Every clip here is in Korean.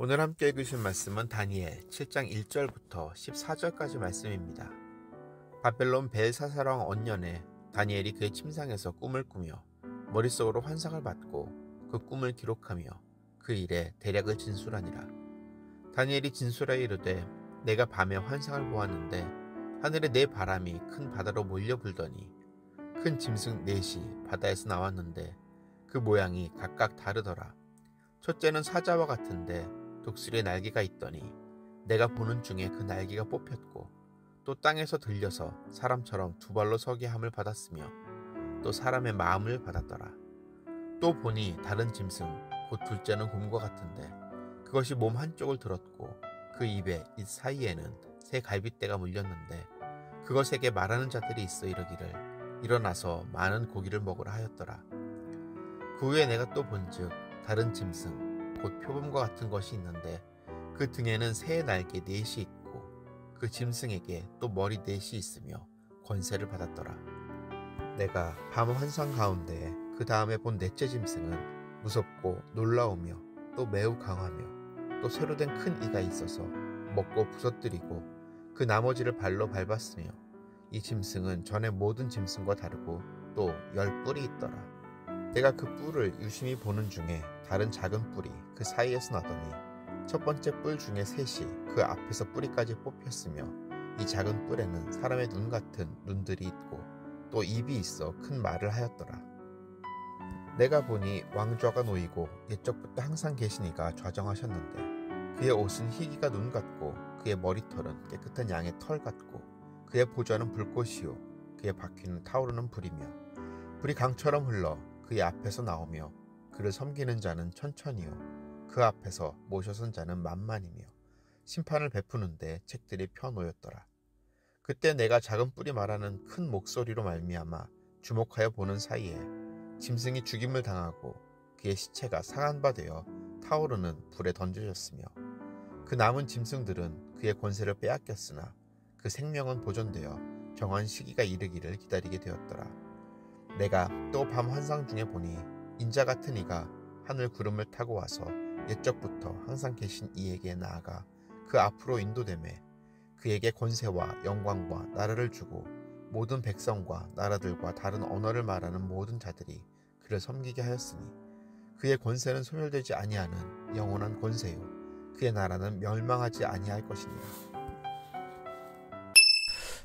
오늘 함께 읽으신 말씀은 다니엘 7장 1절부터 14절까지 말씀입니다. 바벨론 벨사사왕 언년에 다니엘이 그의 침상에서 꿈을 꾸며 머릿속으로 환상을 받고 그 꿈을 기록하며 그 일에 대략을 진술하니라. 다니엘이 진술하여 이르되 내가 밤에 환상을 보았는데 하늘에 네 바람이 큰 바다로 몰려 불더니 큰 짐승 넷이 바다에서 나왔는데 그 모양이 각각 다르더라. 첫째는 사자와 같은데 독수리의 날개가 있더니 내가 보는 중에 그 날개가 뽑혔고 또 땅에서 들려서 사람처럼 두 발로 서게 함을 받았으며 또 사람의 마음을 받았더라. 또 보니 다른 짐승 곧 둘째는 곰과 같은데 그것이 몸 한쪽을 들었고 그 입에 이 사이에는 새 갈빗대가 물렸는데 그것에게 말하는 자들이 있어 이르기를 일어나서 많은 고기를 먹으라 하였더라. 그 후에 내가 또 본즉 다른 짐승 곧 표범과 같은 것이 있는데 그 등에는 새의 날개 넷이 있고 그 짐승에게 또 머리 넷이 있으며 권세를 받았더라. 내가 밤 환상 가운데 그 다음에 본 넷째 짐승은 무섭고 놀라우며 또 매우 강하며 또 새로 된 큰 이가 있어서 먹고 부서뜨리고 그 나머지를 발로 밟았으며 이 짐승은 전에 모든 짐승과 다르고 또 10뿔이 있더라. 내가 그 뿔을 유심히 보는 중에 다른 작은 뿔이 그 사이에서 나더니 첫 번째 뿔 중에 셋이 그 앞에서 뿌리까지 뽑혔으며 이 작은 뿔에는 사람의 눈 같은 눈들이 있고 또 입이 있어 큰 말을 하였더라. 내가 보니 왕좌가 놓이고 옛적부터 항상 계시니가 좌정하셨는데 그의 옷은 희기가 눈 같고 그의 머리털은 깨끗한 양의 털 같고 그의 보좌는 불꽃이요 그의 바퀴는 타오르는 불이며 불이 강처럼 흘러 그의 앞에서 나오며 그를 섬기는 자는 천천히요 그 앞에서 모셔선 자는 만만이며 심판을 베푸는데 책들이 펴놓였더라. 그때 내가 작은 뿔이 말하는 큰 목소리로 말미암아 주목하여 보는 사이에 짐승이 죽임을 당하고 그의 시체가 상한 바 되어 타오르는 불에 던져졌으며 그 남은 짐승들은 그의 권세를 빼앗겼으나 그 생명은 보존되어 정한 시기가 이르기를 기다리게 되었더라. 내가 또 밤 환상 중에 보니 인자 같은 이가 하늘 구름을 타고 와서 옛적부터 항상 계신 이에게 나아가 그 앞으로 인도되매 그에게 권세와 영광과 나라를 주고 모든 백성과 나라들과 다른 언어를 말하는 모든 자들이 그를 섬기게 하였으니 그의 권세는 소멸되지 아니하는 영원한 권세요 그의 나라는 멸망하지 아니할 것이니라.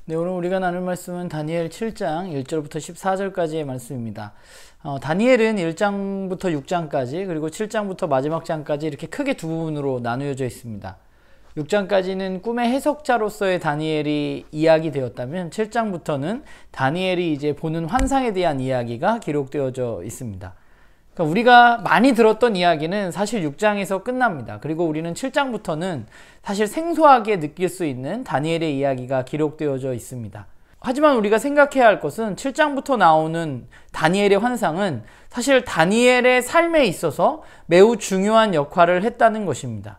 네, 오늘 우리가 나눌 말씀은 다니엘 7장 1절부터 14절까지의 말씀입니다. 다니엘은 1장부터 6장까지 그리고 7장부터 마지막 장까지 이렇게 크게 두 부분으로 나누어져 있습니다. 6장까지는 꿈의 해석자로서의 다니엘이 이야기되었다면 7장부터는 다니엘이 이제 보는 환상에 대한 이야기가 기록되어져 있습니다. 그러니까 우리가 많이 들었던 이야기는 사실 6장에서 끝납니다. 그리고 우리는 7장부터는 사실 생소하게 느낄 수 있는 다니엘의 이야기가 기록되어져 있습니다. 하지만 우리가 생각해야 할 것은 7장부터 나오는 다니엘의 환상은 사실 다니엘의 삶에 있어서 매우 중요한 역할을 했다는 것입니다.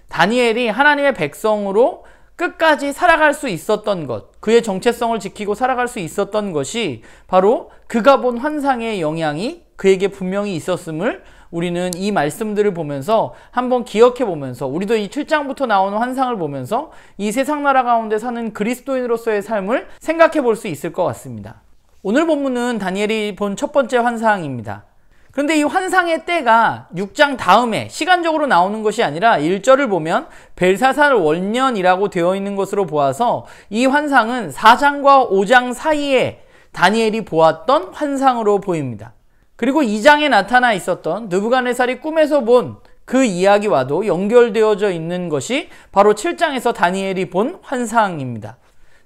다니엘이 하나님의 백성으로 끝까지 살아갈 수 있었던 것, 그의 정체성을 지키고 살아갈 수 있었던 것이 바로 그가 본 환상의 영향이 그에게 분명히 있었음을 우리는 이 말씀들을 보면서 한번 기억해 보면서 우리도 이 7장부터 나오는 환상을 보면서 이 세상 나라 가운데 사는 그리스도인으로서의 삶을 생각해 볼 수 있을 것 같습니다. 오늘 본문은 다니엘이 본 첫 번째 환상입니다. 그런데 이 환상의 때가 6장 다음에 시간적으로 나오는 것이 아니라 1절을 보면 벨사살 원년이라고 되어 있는 것으로 보아서 이 환상은 4장과 5장 사이에 다니엘이 보았던 환상으로 보입니다. 그리고 2장에 나타나 있었던 느부갓네살이 꿈에서 본 그 이야기와도 연결되어져 있는 것이 바로 7장에서 다니엘이 본 환상입니다.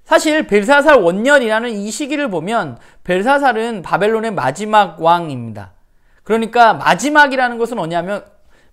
사실 벨사살 원년이라는 이 시기를 보면 벨사살은 바벨론의 마지막 왕입니다. 그러니까 마지막이라는 것은 뭐냐면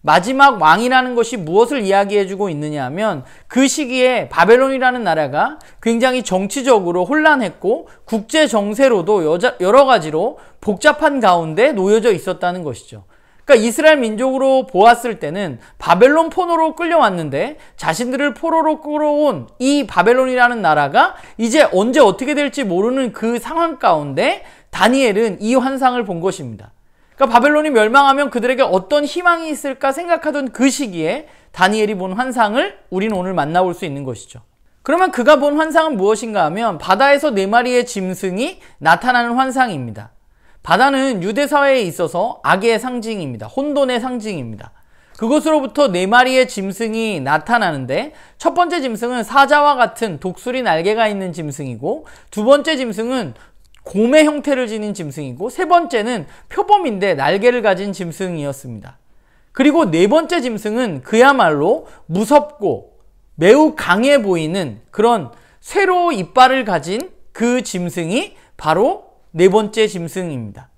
마지막 왕이라는 것이 무엇을 이야기해주고 있느냐 하면 그 시기에 바벨론이라는 나라가 굉장히 정치적으로 혼란했고 국제 정세로도 여러 가지로 복잡한 가운데 놓여져 있었다는 것이죠. 그러니까 이스라엘 민족으로 보았을 때는 바벨론 포로로 끌려왔는데 자신들을 포로로 끌어온 이 바벨론이라는 나라가 이제 언제 어떻게 될지 모르는 그 상황 가운데 다니엘은 이 환상을 본 것입니다. 그러니까 바벨론이 멸망하면 그들에게 어떤 희망이 있을까 생각하던 그 시기에 다니엘이 본 환상을 우리는 오늘 만나볼 수 있는 것이죠. 그러면 그가 본 환상은 무엇인가 하면 바다에서 4마리의 짐승이 나타나는 환상입니다. 바다는 유대 사회에 있어서 악의 상징입니다. 혼돈의 상징입니다. 그곳으로부터 4마리의 짐승이 나타나는데 첫 번째 짐승은 사자와 같은 독수리 날개가 있는 짐승이고, 두 번째 짐승은 곰의 형태를 지닌 짐승이고, 세 번째는 표범인데 날개를 가진 짐승이었습니다. 그리고 네 번째 짐승은 그야말로 무섭고 매우 강해 보이는 그런 쇠로 이빨을 가진 그 짐승이 바로 네 번째 짐승입니다.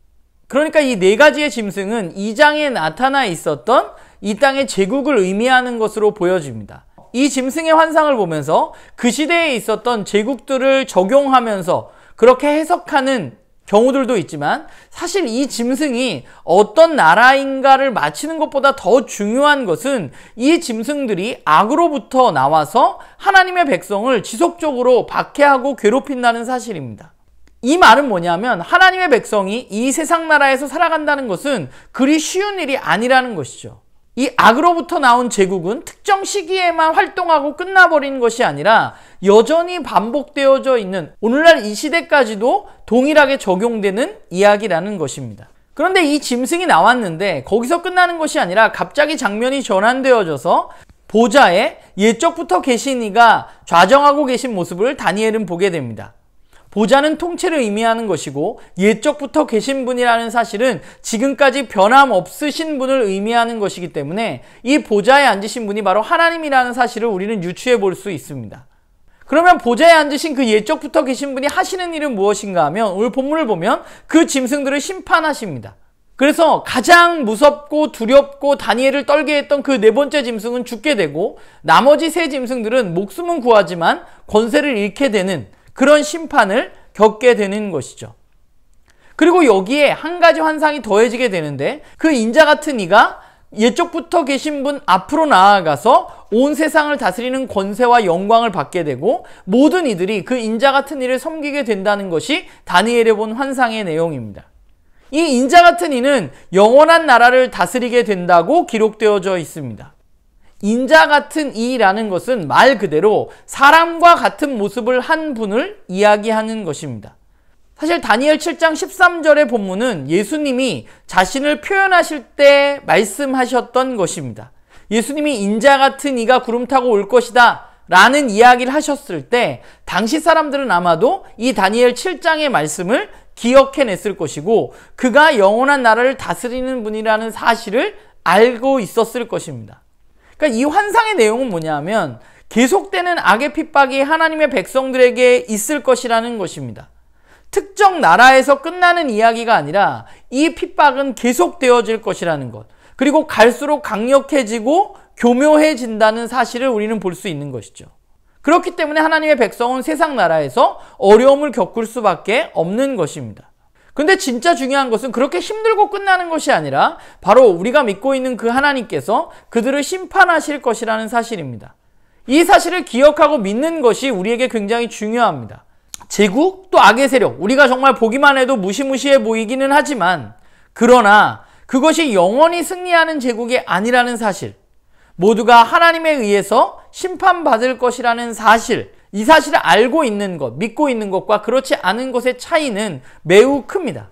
그러니까 이 네 가지의 짐승은 이 장에 나타나 있었던 이 땅의 제국을 의미하는 것으로 보여집니다. 이 짐승의 환상을 보면서 그 시대에 있었던 제국들을 적용하면서 그렇게 해석하는 경우들도 있지만, 사실 이 짐승이 어떤 나라인가를 맞히는 것보다 더 중요한 것은 이 짐승들이 악으로부터 나와서 하나님의 백성을 지속적으로 박해하고 괴롭힌다는 사실입니다. 이 말은 뭐냐면 하나님의 백성이 이 세상 나라에서 살아간다는 것은 그리 쉬운 일이 아니라는 것이죠. 이 악으로부터 나온 제국은 특정 시기에만 활동하고 끝나버리는 것이 아니라 여전히 반복되어져 있는, 오늘날 이 시대까지도 동일하게 적용되는 이야기라는 것입니다. 그런데 이 짐승이 나왔는데 거기서 끝나는 것이 아니라 갑자기 장면이 전환되어져서 보좌에 옛적부터 계신 이가 좌정하고 계신 모습을 다니엘은 보게 됩니다. 보좌는 통치를 의미하는 것이고, 옛적부터 계신 분이라는 사실은 지금까지 변함없으신 분을 의미하는 것이기 때문에 이 보좌에 앉으신 분이 바로 하나님이라는 사실을 우리는 유추해 볼 수 있습니다. 그러면 보좌에 앉으신 그 옛적부터 계신 분이 하시는 일은 무엇인가 하면, 오늘 본문을 보면 그 짐승들을 심판하십니다. 그래서 가장 무섭고 두렵고 다니엘을 떨게 했던 그 네 번째 짐승은 죽게 되고, 나머지 세 짐승들은 목숨은 구하지만 권세를 잃게 되는 그런 심판을 겪게 되는 것이죠. 그리고 여기에 한 가지 환상이 더해지게 되는데, 그 인자 같은 이가 옛적부터 계신 분 앞으로 나아가서 온 세상을 다스리는 권세와 영광을 받게 되고, 모든 이들이 그 인자 같은 이를 섬기게 된다는 것이 다니엘이 본 환상의 내용입니다. 이 인자 같은 이는 영원한 나라를 다스리게 된다고 기록되어져 있습니다. 인자 같은 이라는 것은 말 그대로 사람과 같은 모습을 한 분을 이야기하는 것입니다. 사실 다니엘 7장 13절의 본문은 예수님이 자신을 표현하실 때 말씀하셨던 것입니다. 예수님이 인자 같은 이가 구름 타고 올 것이다 라는 이야기를 하셨을 때 당시 사람들은 아마도 이 다니엘 7장의 말씀을 기억해냈을 것이고, 그가 영원한 나라를 다스리는 분이라는 사실을 알고 있었을 것입니다. 그러니까 이 환상의 내용은 뭐냐면 계속되는 악의 핍박이 하나님의 백성들에게 있을 것이라는 것입니다. 특정 나라에서 끝나는 이야기가 아니라 이 핍박은 계속되어질 것이라는 것, 그리고 갈수록 강력해지고 교묘해진다는 사실을 우리는 볼 수 있는 것이죠. 그렇기 때문에 하나님의 백성은 세상 나라에서 어려움을 겪을 수밖에 없는 것입니다. 근데 진짜 중요한 것은 그렇게 힘들고 끝나는 것이 아니라 바로 우리가 믿고 있는 그 하나님께서 그들을 심판하실 것이라는 사실입니다. 이 사실을 기억하고 믿는 것이 우리에게 굉장히 중요합니다. 제국 또 악의 세력, 우리가 정말 보기만 해도 무시무시해 보이기는 하지만, 그러나 그것이 영원히 승리하는 제국이 아니라는 사실, 모두가 하나님에 의해서 심판받을 것이라는 사실, 이 사실을 알고 있는 것, 믿고 있는 것과 그렇지 않은 것의 차이는 매우 큽니다.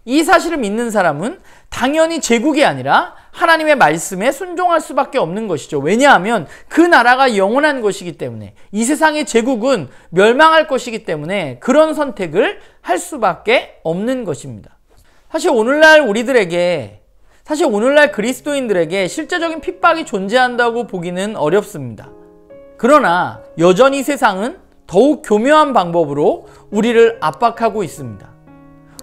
이 사실을 믿는 사람은 당연히 제국이 아니라 하나님의 말씀에 순종할 수밖에 없는 것이죠. 왜냐하면 그 나라가 영원한 것이기 때문에, 이 세상의 제국은 멸망할 것이기 때문에 그런 선택을 할 수밖에 없는 것입니다. 사실 오늘날 그리스도인들에게 실제적인 핍박이 존재한다고 보기는 어렵습니다. 그러나 여전히 세상은 더욱 교묘한 방법으로 우리를 압박하고 있습니다.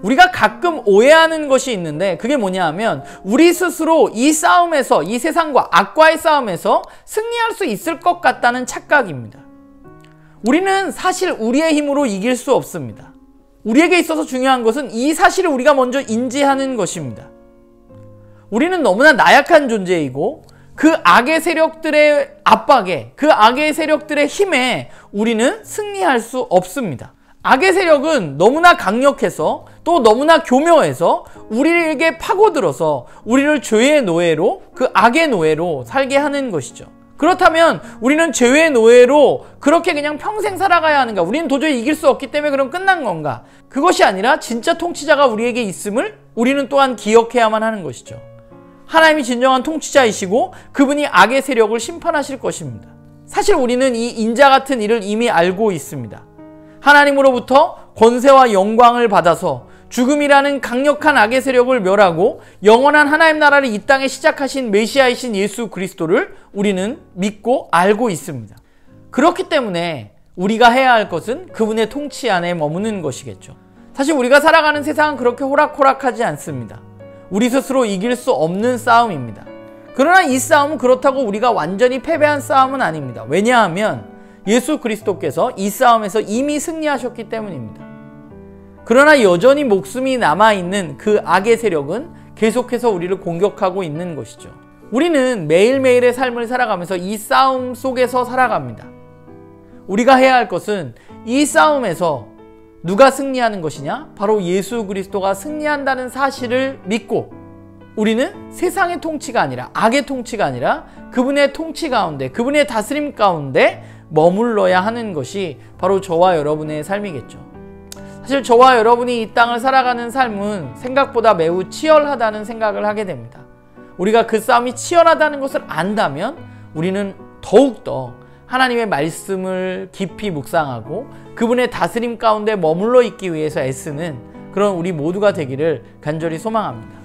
우리가 가끔 오해하는 것이 있는데, 그게 뭐냐 하면 우리 스스로 이 싸움에서, 이 세상과 악과의 싸움에서 승리할 수 있을 것 같다는 착각입니다. 우리는 사실 우리의 힘으로 이길 수 없습니다. 우리에게 있어서 중요한 것은 이 사실을 우리가 먼저 인지하는 것입니다. 우리는 너무나 나약한 존재이고, 그 악의 세력들의 압박에, 그 악의 세력들의 힘에 우리는 승리할 수 없습니다. 악의 세력은 너무나 강력해서 또 너무나 교묘해서 우리에게 파고들어서 우리를 죄의 노예로, 그 악의 노예로 살게 하는 것이죠. 그렇다면 우리는 죄의 노예로 그렇게 그냥 평생 살아가야 하는가? 우리는 도저히 이길 수 없기 때문에 그럼 끝난 건가? 그것이 아니라 진짜 통치자가 우리에게 있음을 우리는 또한 기억해야만 하는 것이죠. 하나님이 진정한 통치자이시고 그분이 악의 세력을 심판하실 것입니다. 사실 우리는 이 인자 같은 일을 이미 알고 있습니다. 하나님으로부터 권세와 영광을 받아서 죽음이라는 강력한 악의 세력을 멸하고 영원한 하나님 나라를 이 땅에 시작하신 메시아이신 예수 그리스도를 우리는 믿고 알고 있습니다. 그렇기 때문에 우리가 해야 할 것은 그분의 통치 안에 머무는 것이겠죠. 사실 우리가 살아가는 세상은 그렇게 호락호락하지 않습니다. 우리 스스로 이길 수 없는 싸움입니다. 그러나 이 싸움은 그렇다고 우리가 완전히 패배한 싸움은 아닙니다. 왜냐하면 예수 그리스도께서 이 싸움에서 이미 승리하셨기 때문입니다. 그러나 여전히 목숨이 남아있는 그 악의 세력은 계속해서 우리를 공격하고 있는 것이죠. 우리는 매일매일의 삶을 살아가면서 이 싸움 속에서 살아갑니다. 우리가 해야 할 것은 이 싸움에서 누가 승리하는 것이냐? 바로 예수 그리스도가 승리한다는 사실을 믿고 우리는 세상의 통치가 아니라 악의 통치가 아니라 그분의 통치 가운데 그분의 다스림 가운데 머물러야 하는 것이 바로 저와 여러분의 삶이겠죠. 사실 저와 여러분이 이 땅을 살아가는 삶은 생각보다 매우 치열하다는 생각을 하게 됩니다. 우리가 그 싸움이 치열하다는 것을 안다면 우리는 더욱더 하나님의 말씀을 깊이 묵상하고 그분의 다스림 가운데 머물러 있기 위해서 애쓰는 그런 우리 모두가 되기를 간절히 소망합니다.